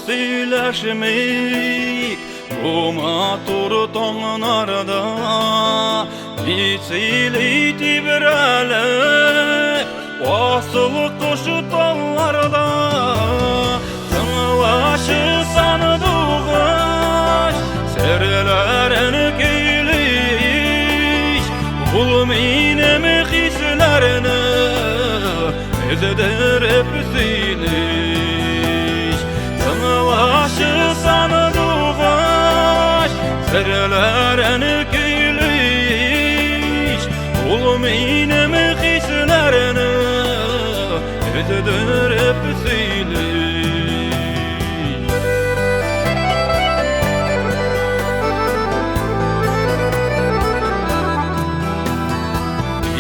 söyleşmeyik bu matur tonlarda Biçiliydi bir elek asıl kuşu dallarda Tınlaşı sandığı serlerini giyliş Bulminem hislerini ezedir hep ziliş Tınlaşı sandığı serlerini giyliş Bulminem hislerini ezedir hep ziliş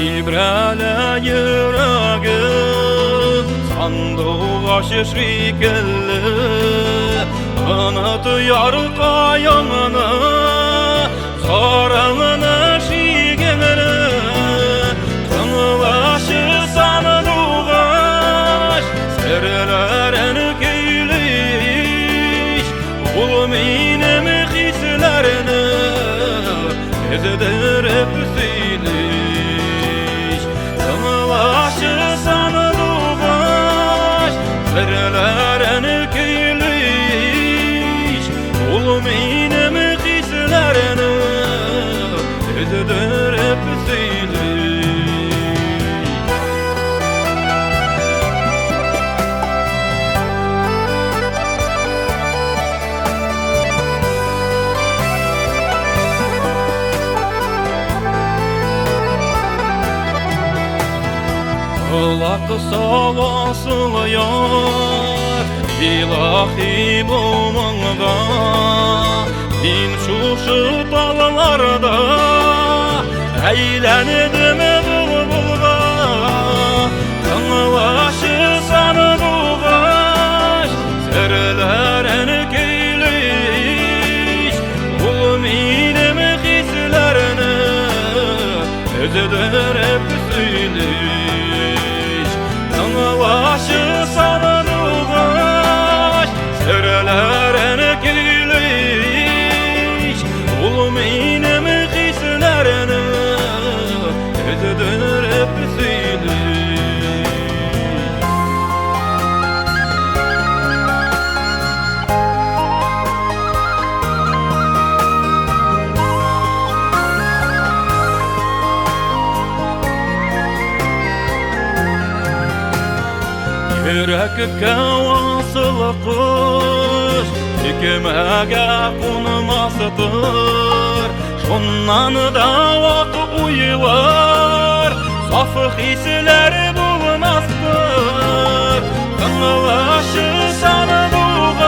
İbrele yüreğim sandığa şişrikelli Anıtı yarıka yanını sarağını şigenli Tınlaşı sandığa serlerini giyliş Bulminem hislerini ezedir hep ziliş Tınlaşı sandığı serlerini giyliş Bulminem hislerini ezedir hep ziliş Kulak savasılıyor ilahi bulmanga Bin şuşu dağlarda eğlendim bulbulga Tınlaşı sandığı serlerini giyliş Bulminem hislerini ezedir hep ziliş Tınlaşı sandığı serlerini giyliş Bulminem hislerini ezedir hep ziliş Yürekke vasıl kuş hikmege konmasıdır Şundan da vakı uyular saf hisler bulmazdır Tınlaşı sandığı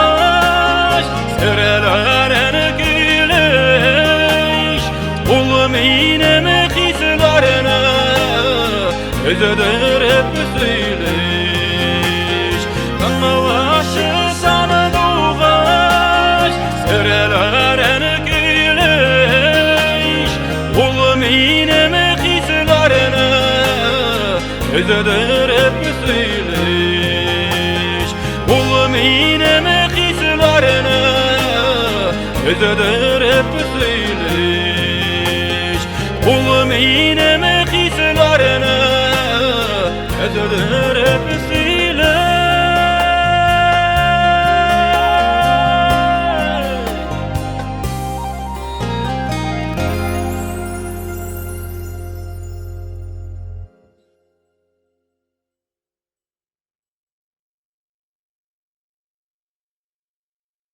serlerini giyliş Bulminem hislerini ezedir hep ziliş Tınlaşı sandığı serlerini giyliş Bulminem hislerini ezedir hep ziliş Bulminem hislerini ezedir hep ziliş Bulminem hislerini ezedir hep